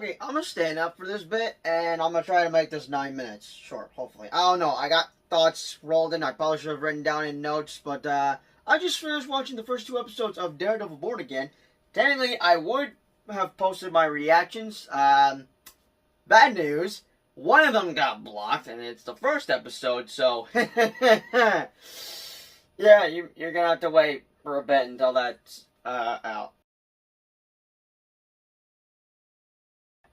Okay, I'm gonna stand up for this bit, and I'm gonna try to make this 9 minutes short, hopefully. I don't know, I got thoughts rolled in, I probably should have written down in notes, but, I just finished watching the first 2 episodes of Daredevil Born Again. Technically, I would have posted my reactions. Bad news, one of them got blocked, and it's the first episode, so... yeah, you're gonna have to wait for a bit until that's, out.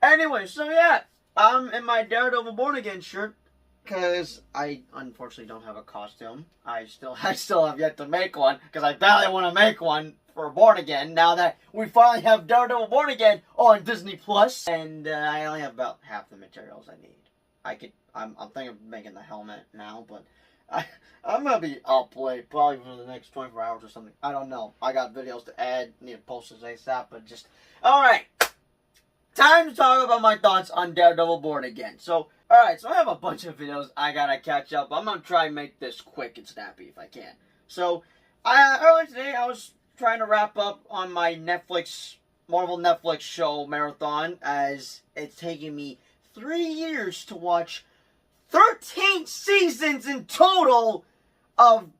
Anyway, so yeah, I'm in my Daredevil Born Again shirt, because I unfortunately don't have a costume. I still have yet to make one, because I badly want to make one for Born Again, now that we finally have Daredevil Born Again on Disney Plus, and I only have about half the materials I need. I'm thinking of making the helmet now, but I'm gonna be up late, probably for the next 24 hours or something. I don't know. I got videos to add, need to post this ASAP, but just, alright. Time to talk about my thoughts on Daredevil Born Again. So, alright, so I have a bunch of videos I gotta catch up. I'm gonna try and make this quick and snappy if I can. So, earlier today I was trying to wrap up on my Marvel Netflix show marathon, as it's taken me 3 years to watch 13 seasons in total of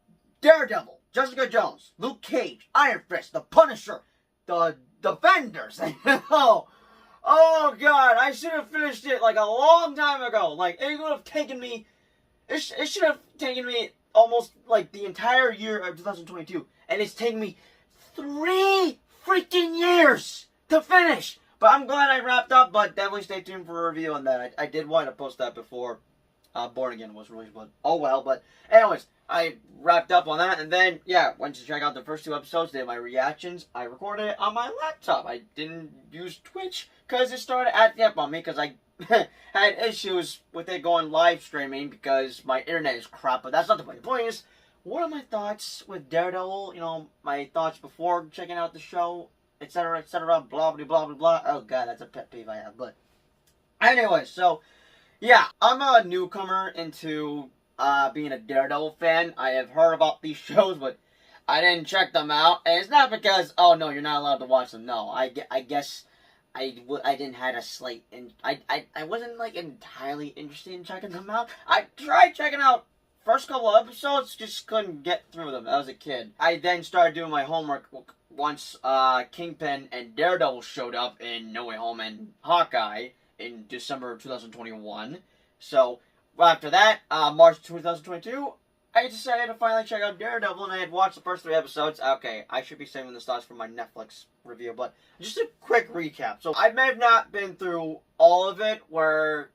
Daredevil, Jessica Jones, Luke Cage, Iron Fist, The Punisher, The Defenders. Oh god, I should have finished it like a long time ago. Like, it would have taken me, it should have taken me almost like the entire year of 2022. And it's taken me 3 freaking years to finish. But I'm glad I wrapped up, but definitely stay tuned for a review on that. I did want to post that before Born Again was released, but oh well. But anyways, I wrapped up on that, and then, yeah, went to check out the first 2 episodes, did my reactions. I recorded it on my laptop. I didn't use Twitch, because it started acting up on me, because I had issues with it going live streaming, because my internet is crap, but that's not the point. The point is, what are my thoughts with Daredevil, you know, my thoughts before checking out the show, etc., blah, blah, blah, blah, blah. Oh god, that's a pet peeve I have, but anyway, so... yeah, I'm a newcomer into being a Daredevil fan. I have heard about these shows, but I didn't check them out. And it's not because, oh no, you're not allowed to watch them. No, I guess I didn't have a slate. And I wasn't, like, entirely interested in checking them out. I tried checking out first couple of episodes, just couldn't get through them as a kid. I then started doing my homework once Kingpin and Daredevil showed up in No Way Home and Hawkeye in December of 2021. So, after that, March 2022, I decided to finally check out Daredevil, and I had watched the first 3 episodes. Okay, I should be saving the thoughts for my Netflix review, but just a quick recap. So, I may have not been through all of it, where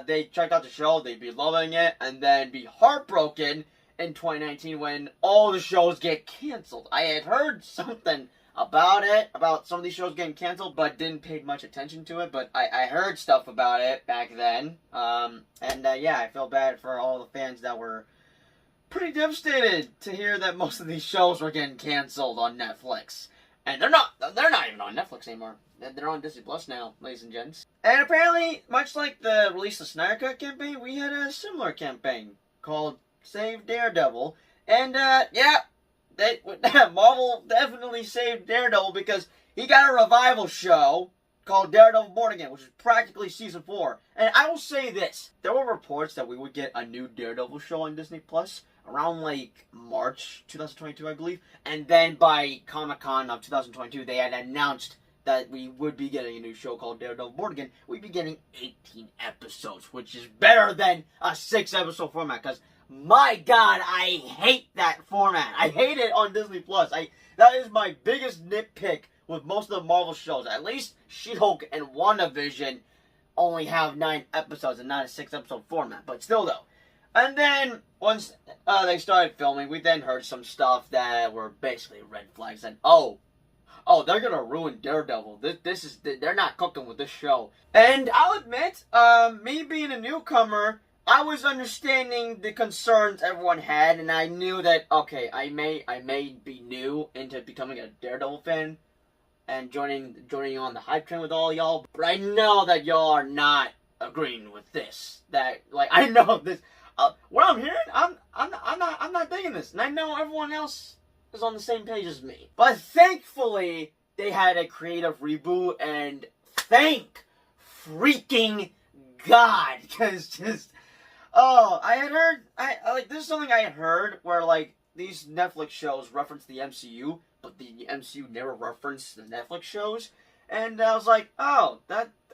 they checked out the show, they'd be loving it, and then be heartbroken in 2019 when all the shows get canceled. I had heard something about some of these shows getting canceled, but didn't pay much attention to it, but I heard stuff about it back then, yeah, I feel bad for all the fans that were pretty devastated to hear that most of these shows were getting canceled on Netflix, and they're not even on Netflix anymore, they're on Disney Plus now, ladies and gents. And apparently, much like the release of Snyder Cut campaign, we had a similar campaign called Save Daredevil, and yeah, Marvel definitely saved Daredevil, because he got a revival show called Daredevil Born Again, which is practically season 4. And I will say this, there were reports that we would get a new Daredevil show on Disney Plus around, like, March 2022, I believe. And then by Comic-Con of 2022, they had announced that we would be getting a new show called Daredevil Born Again. We'd be getting 18 episodes, which is better than a 6-episode format, because my god, I hate that format. I hate it on Disney Plus. That is my biggest nitpick with most of the Marvel shows. At least She-Hulk and WandaVision only have 9 episodes and not a 6-episode format. But still, though. And then, once they started filming, we then heard some stuff that were basically red flags. And, oh, they're gonna ruin Daredevil. They're not cooking with this show. And I'll admit, me being a newcomer, I was understanding the concerns everyone had, and I knew that, okay, I may be new into becoming a Daredevil fan and joining on the hype train with all y'all, but I know that y'all are not agreeing with this. That, like, I know this. What I'm hearing, I'm not digging this, and I know everyone else is on the same page as me. But thankfully, they had a creative reboot, and thank freaking god, because just, oh, I had heard, like, this is something I had heard, where, like, these Netflix shows reference the MCU, but the MCU never referenced the Netflix shows, and I was like, oh,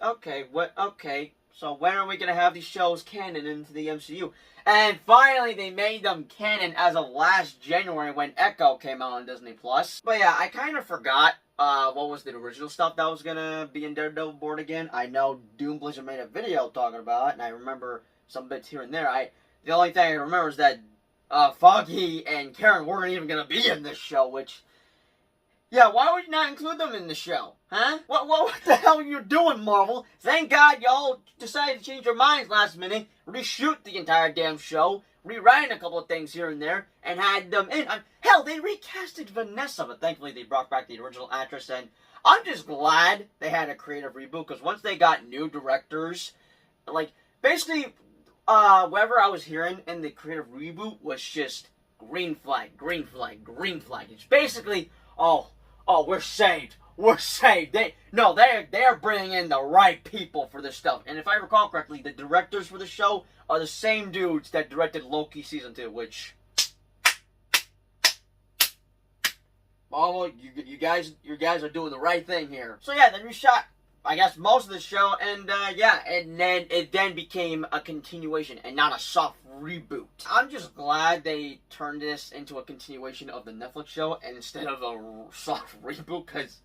okay, so when are we gonna have these shows canon into the MCU? And finally, they made them canon as of last January when Echo came out on Disney+. But yeah, I kind of forgot what was the original stuff that was gonna be in Daredevil Born Again. I know Doom Blizzard made a video talking about it, and I remember some bits here and there. The only thing I remember is that Foggy and Karen weren't even gonna be in this show, which, yeah, why would you not include them in the show? Huh? What the hell are you doing, Marvel? Thank God y'all decided to change your minds last minute, reshoot the entire damn show, rewrite a couple of things here and there, and had them in. Hell, they recasted Vanessa, but thankfully they brought back the original actress, and I'm just glad they had a creative reboot, because once they got new directors, like, basically, whatever I was hearing in the creative reboot was just green flag, green flag, green flag. It's basically, oh, we're saved. We're saved. They're bringing in the right people for this stuff. And if I recall correctly, the directors for the show are the same dudes that directed Loki Season 2, which, oh, you guys are doing the right thing here. So yeah, they reshot, I guess, most of the show, and yeah, and then it became a continuation and not a soft reboot. I'm just glad they turned this into a continuation of the Netflix show instead of a soft reboot, because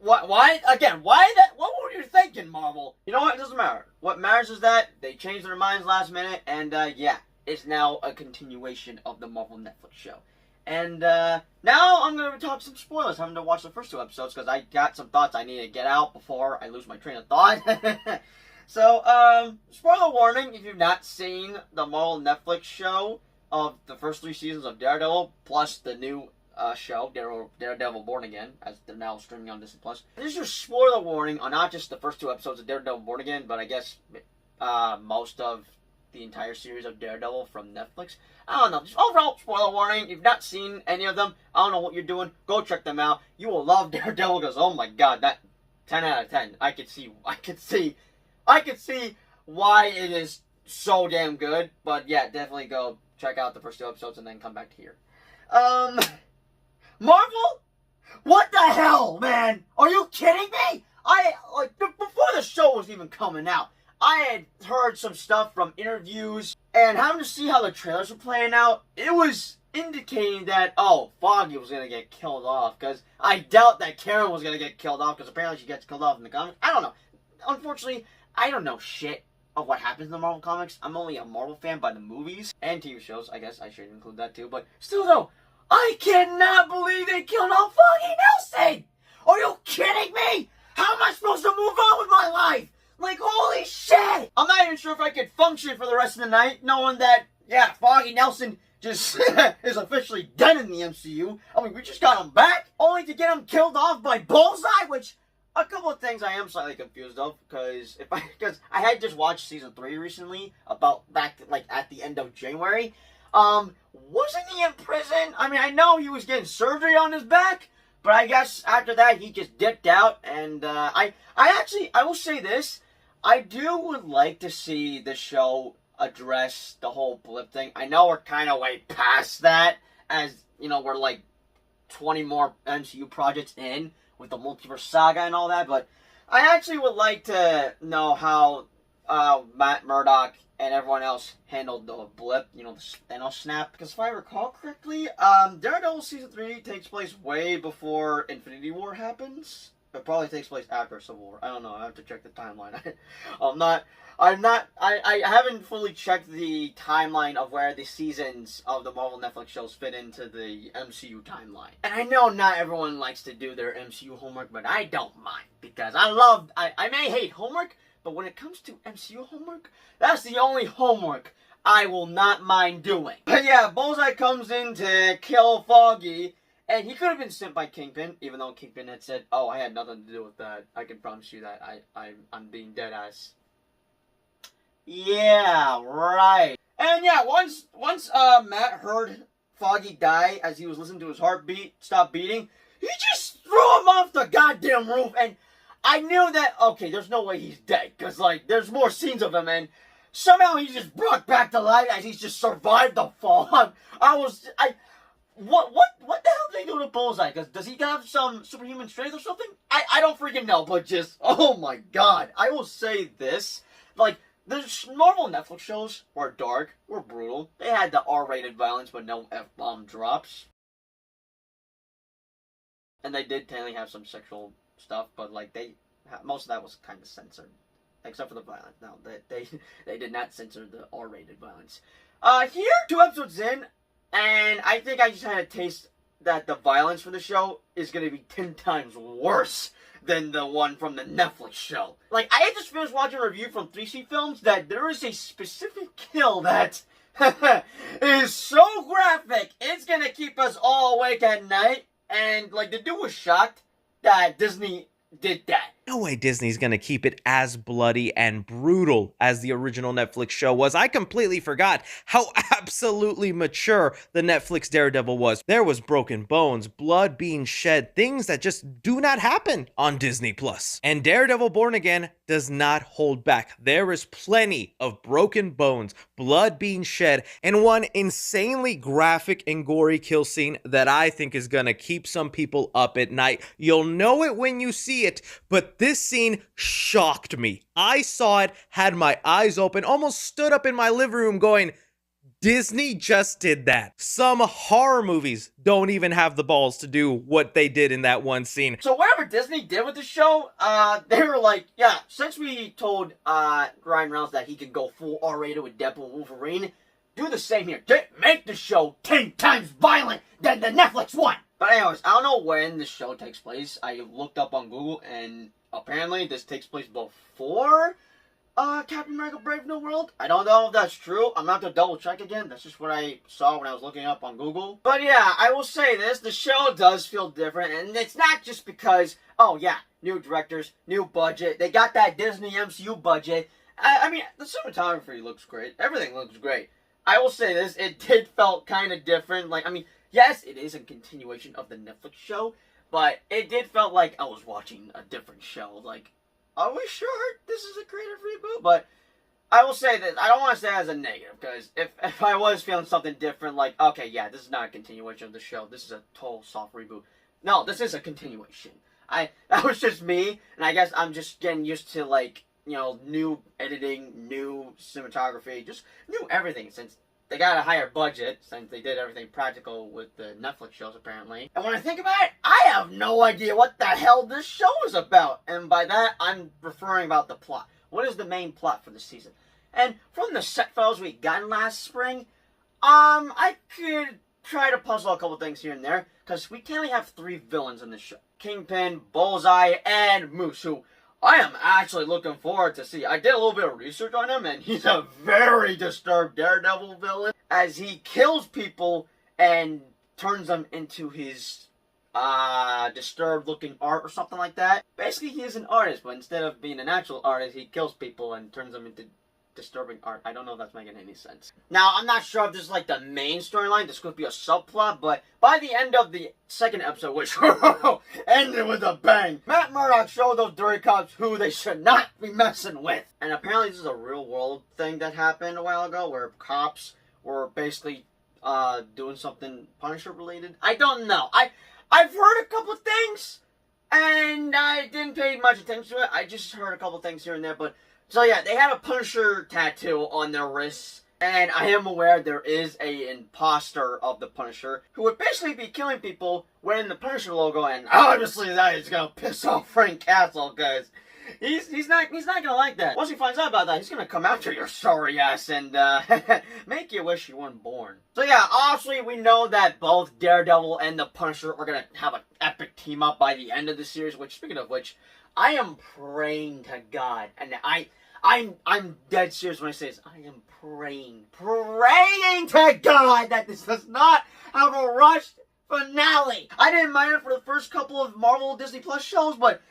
why that? What were you thinking, Marvel? You know what? It doesn't matter. What matters is that they changed their minds last minute, and yeah, it's now a continuation of the Marvel Netflix show. And now I'm going to talk some spoilers. I'm going to watch the first 2 episodes because I got some thoughts I need to get out before I lose my train of thought. So, spoiler warning, if you've not seen the Marvel Netflix show of the first 3 seasons of Daredevil, plus the new show, Daredevil Born Again, as they're now streaming on Disney+. This is your spoiler warning on not just the first 2 episodes of Daredevil Born Again, but I guess most of the entire series of Daredevil from Netflix. I don't know, just overall spoiler warning. If you've not seen any of them, I don't know what you're doing. Go check them out. You will love Daredevil because, oh my god, that 10 out of 10. I could see why it is so damn good. But yeah, definitely go check out the first 2 episodes and then come back here. Marvel? What the hell, man? Are you kidding me? Before the show was even coming out, I had heard some stuff from interviews, and having to see how the trailers were playing out, it was indicating that, oh, Foggy was going to get killed off, because I doubt that Karen was going to get killed off, because apparently she gets killed off in the comics. I don't know. Unfortunately, I don't know shit of what happens in the Marvel comics. I'm only a Marvel fan by the movies and TV shows. I guess I should include that too, but still though, I cannot believe they killed off Foggy Nelson! Are you kidding me? How am I supposed to move on with my life? Like, holy shit! I'm not even sure if I could function for the rest of the night, knowing that, yeah, Foggy Nelson just is officially dead in the MCU. I mean, we just got him back, only to get him killed off by Bullseye, which, a couple of things I am slightly confused of, because I had just watched Season 3 recently, at the end of January. Wasn't he in prison? I mean, I know he was getting surgery on his back, but I guess after that, he just dipped out, and, I will say this, I would like to see the show address the whole blip thing. I know we're kind of way past that, as, you know, we're like 20 more MCU projects in with the multiverse saga and all that, but I actually would like to know how Matt Murdock and everyone else handled the blip, you know, the Thanos snap. Because if I recall correctly, Daredevil Season 3 takes place way before Infinity War happens. It probably takes place after Civil War. I don't know. I have to check the timeline. I haven't fully checked the timeline of where the seasons of the Marvel Netflix shows fit into the MCU timeline. And I know not everyone likes to do their MCU homework, but I don't mind. Because I may hate homework, but when it comes to MCU homework, that's the only homework I will not mind doing. But yeah, Bullseye comes in to kill Foggy. And he could have been sent by Kingpin, even though Kingpin had said, "Oh, I had nothing to do with that. I can promise you that. I'm being dead ass." Yeah, right. And yeah, once Matt heard Foggy die as he was listening to his heartbeat stop beating, he just threw him off the goddamn roof. And I knew that, okay, there's no way he's dead, because, like, there's more scenes of him, and somehow he's just brought back to life as he's just survived the fall. What the hell did they do to Bullseye? Because does he have some superhuman strength or something? I don't freaking know, but just, oh my god. I will say this, like, the Marvel Netflix shows were dark, were brutal. They had the R-rated violence, but no F-bomb drops. And they did technically have some sexual stuff, but, like, most of that was kind of censored. Except for the violence. No, they did not censor the R-rated violence. Here, 2 episodes in, and I think I just had a taste that the violence for the show is going to be 10 times worse than the one from the Netflix show. Like, I had just finished watching a review from 3C Films that there is a specific kill that is so graphic, it's going to keep us all awake at night. And, like, the dude was shocked that Disney did that. No way Disney's gonna keep it as bloody and brutal as the original Netflix show was. I completely forgot how absolutely mature the Netflix Daredevil was. There was broken bones, blood being shed, things that just do not happen on Disney+. And Daredevil Born Again does not hold back. There is plenty of broken bones, blood being shed, and one insanely graphic and gory kill scene that I think is gonna keep some people up at night. You'll know it when you see it, but this scene shocked me. I saw it, had my eyes open, almost stood up in my living room going, Disney just did that. Some horror movies don't even have the balls to do what they did in that one scene. So whatever Disney did with the show, they were like, yeah, since we told Ryan Reynolds that he could go full R-rated with Deadpool and Wolverine, do the same here. Make the show 10 times violent than the Netflix one. But anyways, I don't know when the show takes place. I looked up on Google, and apparently this takes place before Captain America Brave New World. I don't know if that's true. I'm not going to double check again. That's just what I saw when I was looking up on Google. But yeah, I will say this. The show does feel different, and it's not just because, oh yeah, new directors, new budget. They got that Disney MCU budget. I mean, the cinematography looks great. Everything looks great. I will say this. It did felt kind of different. Like, I mean, yes, it is a continuation of the Netflix show, but it did felt like I was watching a different show. Like, are we sure this is a creative reboot? But I will say that I don't want to say that as a negative, because if I was feeling something different, like, okay, yeah, this is not a continuation of the show. This is a total soft reboot. No, this is a continuation. That was just me, and I guess I'm just getting used to, like, you know, new editing, new cinematography, just new everything, since they got a higher budget, since they did everything practical with the Netflix shows, apparently. And when I think about it, I have no idea what the hell this show is about. And by that, I'm referring about the plot. What is the main plot for the season? And from the set photos we got last spring, I could try to puzzle a couple things here and there, because we only have 3 villains in this show. Kingpin, Bullseye, and Moose, who I am actually looking forward to see. I did a little bit of research on him, and he's a very disturbed Daredevil villain, as he kills people and turns them into his disturbed looking art or something like that. Basically, he is an artist, but instead of being an actual artist, he kills people and turns them into disturbing art. I don't know if that's making any sense. Now, I'm not sure if this is like the main storyline. This could be a subplot, but by the end of the second episode, which ended with a bang, Matt Murdock showed those dirty cops who they should not be messing with. And apparently this is a real world thing that happened a while ago, where cops were basically doing something Punisher related. I don't know. I've heard a couple of things, and I didn't pay much attention to it. I just heard a couple of things here and there, but so yeah, they had a Punisher tattoo on their wrists, and I am aware there is a imposter of the Punisher who would basically be killing people wearing the Punisher logo, and obviously that is gonna piss off Frank Castle, because he's not gonna like that. Once he finds out about that, he's gonna come after your sorry ass and make you wish you weren't born. So yeah, obviously we know that both Daredevil and the Punisher are gonna have an epic team up by the end of the series. Which, speaking of which, I am praying to God, and I'm dead serious when I say this. I am praying to God that this does not have a rushed finale. I didn't mind it for the first couple of Marvel Disney Plus shows, but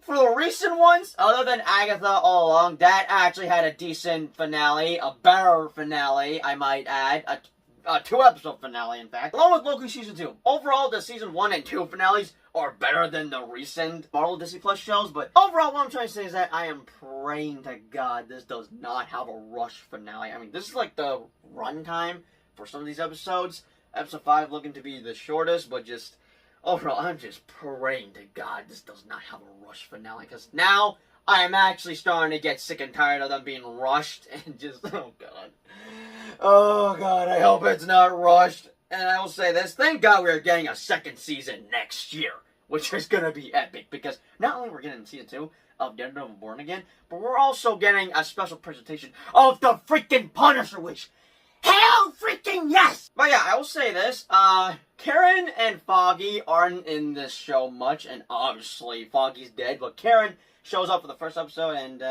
for the recent ones, other than Agatha all along, that actually had a decent finale, a better finale, I might add, a 2-episode finale, in fact, along with Loki Season 2. Overall, the Season 1 and 2 finales are better than the recent Marvel Disney Plus shows, but overall, what I'm trying to say is that I am praying to God this does not have a rush finale. I mean, this is like the runtime for some of these episodes. Episode 5 looking to be the shortest, but just overall, I'm just praying to God this does not have a rush finale, because now I am actually starting to get sick and tired of them being rushed, and just, oh God. Oh God, I hope it's not rushed. And I will say this, thank God we're getting a second season next year, which is going to be epic, because not only we're getting Season 2 of Daredevil Born Again, but we're also getting a special presentation of the freaking Punisher, which, hell freaking yes! But yeah, I will say this, Karen and Foggy aren't in this show much, and obviously Foggy's dead, but Karen shows up for the first episode, and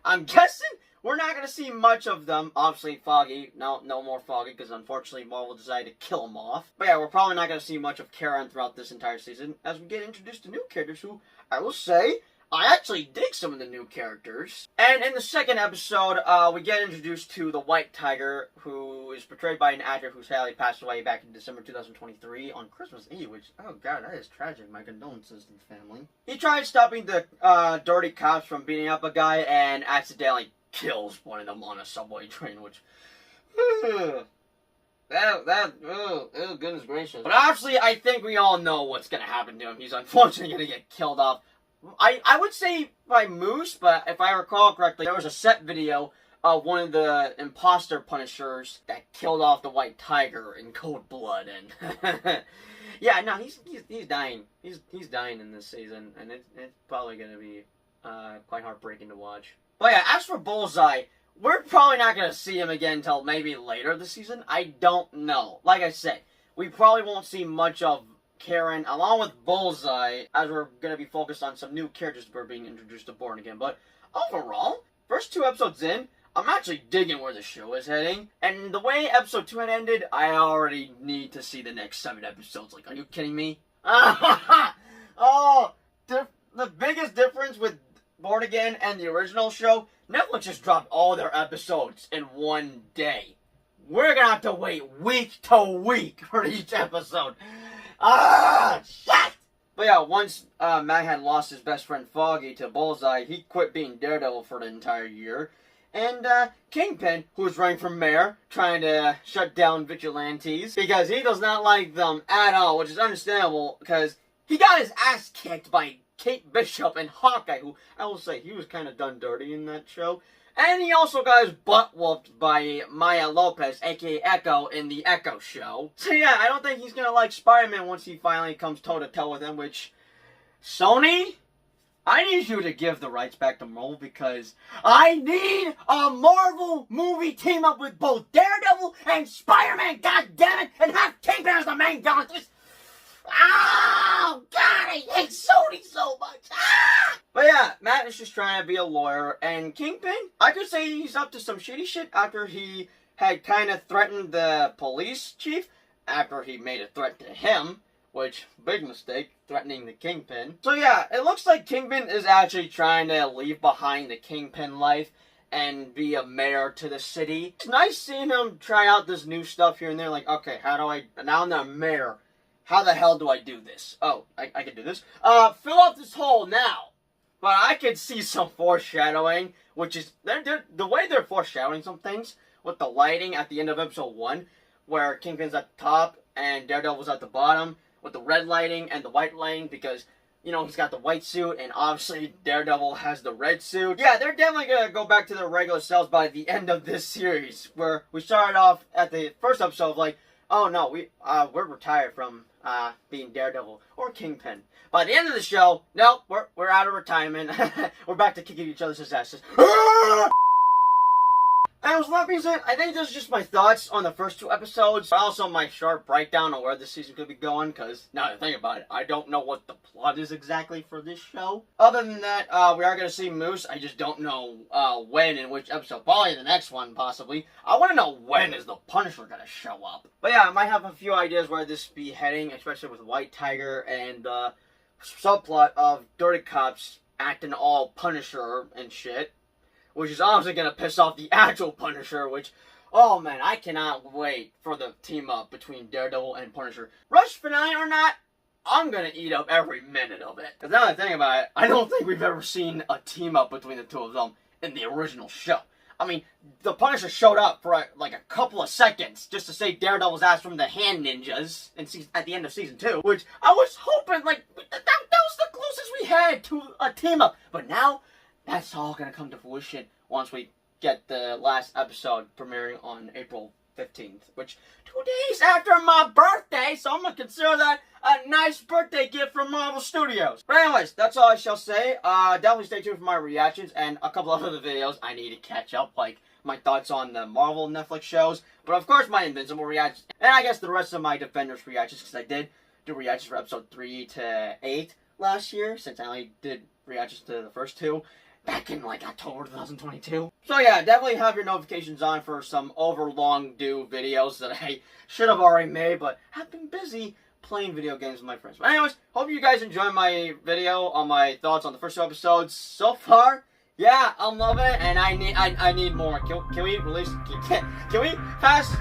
I'm guessing we're not going to see much of them. Obviously, Foggy, no more Foggy, because unfortunately Marvel decided to kill him off. But yeah, we're probably not going to see much of Karen throughout this entire season, as we get introduced to new characters who, I will say, I actually dig some of the new characters. And in the second episode, we get introduced to the White Tiger, who is portrayed by an actor who sadly passed away back in December 2023 on Christmas Eve, which, oh God, that is tragic. My condolences to the family. He tried stopping the dirty cops from beating up a guy and accidentally kills one of them on a subway train, which, oh goodness gracious. But obviously, I think we all know what's gonna happen to him. He's unfortunately gonna get killed off. I would say by Moose, but if I recall correctly, there was a set video of one of the imposter Punishers that killed off the White Tiger in cold blood, and yeah, no, he's dying. He's dying in this season, and it's probably gonna be quite heartbreaking to watch. But yeah, as for Bullseye, we're probably not going to see him again until maybe later this season. I don't know. Like I said, we probably won't see much of Karen along with Bullseye, as we're going to be focused on some new characters that are being introduced to Born Again. But overall, first 2 episodes in, I'm actually digging where the show is heading. And the way episode 2 had ended, I already need to see the next 7 episodes. Like, are you kidding me? Oh, the biggest difference with Born Again and the original show, Netflix just dropped all their episodes in one day. We're gonna have to wait week to week for each episode. Shit! But yeah, once Matt had lost his best friend Foggy to Bullseye, he quit being Daredevil for the entire year. And Kingpin, who was running for mayor, trying to shut down vigilantes, because he does not like them at all, which is understandable, because he got his ass kicked by Kate Bishop and Hawkeye, who, I will say, he was kind of done dirty in that show. And he also got his butt whooped by Maya Lopez, aka Echo, in the Echo show. So yeah, I don't think he's gonna like Spider-Man once he finally comes toe-to-toe with him, which, Sony, I need you to give the rights back to Marvel, because I need a Marvel movie team up with both Daredevil and Spider-Man, goddammit, and have Kingpin as the main villain. Oh, God, I hate Sony so much. But yeah, Matt is just trying to be a lawyer, and Kingpin, I could say he's up to some shitty shit after he had kind of threatened the police chief, after he made a threat to him, which, big mistake, threatening the Kingpin. So yeah, it looks like Kingpin is actually trying to leave behind the Kingpin life and be a mayor to the city. It's nice seeing him try out this new stuff here and there, like, okay, now I'm the mayor. How the hell do I do this? Oh, I can do this. Fill up this hole now. But I could see some foreshadowing, which is, the way they're foreshadowing some things, with the lighting at the end of episode 1, where Kingpin's at the top and Daredevil's at the bottom, with the red lighting and the white lighting, because, you know, he's got the white suit, and obviously Daredevil has the red suit. Yeah, they're definitely gonna go back to their regular selves by the end of this series, where we started off at the first episode of like, oh no, we're retired from being Daredevil or Kingpin. By the end of the show, no, we're out of retirement. We're back to kicking each other's asses. And with that being said, I think those are just my thoughts on the first 2 episodes, but also my short breakdown on where this season could be going, because now that I think about it, I don't know what the plot is exactly for this show. Other than that, we are going to see Moose. I just don't know when and which episode. Probably the next one, possibly. I want to know when is the Punisher going to show up. But yeah, I might have a few ideas where this be heading, especially with White Tiger and the subplot of dirty cops acting all Punisher and shit, which is obviously going to piss off the actual Punisher, which, Oh man, I cannot wait for the team up between Daredevil and Punisher. Rush finale or not, I'm gonna eat up every minute of it. Cause now that I think about it, I don't think we've ever seen a team up between the two of them in the original show. I mean, the Punisher showed up for like a couple of seconds just to save Daredevil's ass from the hand ninjas at the end of season 2, which I was hoping, like, that was the closest we had to a team up. But now, that's all gonna come to fruition once we get the last episode premiering on April 15th, which 2 days after my birthday, so I'm gonna consider that a nice birthday gift from Marvel Studios. But anyways, that's all I shall say. Definitely stay tuned for my reactions and a couple of other videos I need to catch up, like my thoughts on the Marvel Netflix shows, but of course my Invincible reactions, and I guess the rest of my Defenders reactions, because I did do reactions for episode 3 to 8 last year, since I only did reactions to the first 2 back in like October 2022. So yeah, definitely have your notifications on for some overlong due videos that I should have already made, but have been busy playing video games with my friends. But anyways, hope you guys enjoyed my video on my thoughts on the first 2 episodes so far. Yeah, I'm loving it, and I need more. Can we release? Can we pass?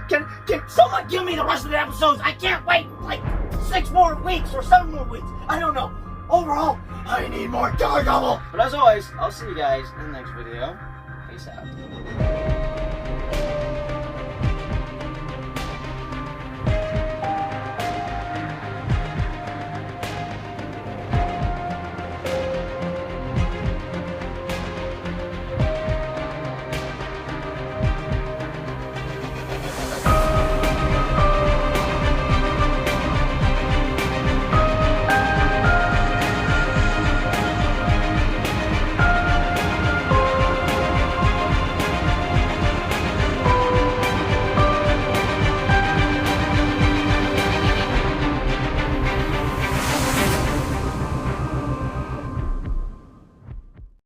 Can someone give me the rest of the episodes? I can't wait like 6 more weeks or 7 more weeks. I don't know. Overall, I need more Daredevil. But as always, I'll see you guys in the next video. Peace out.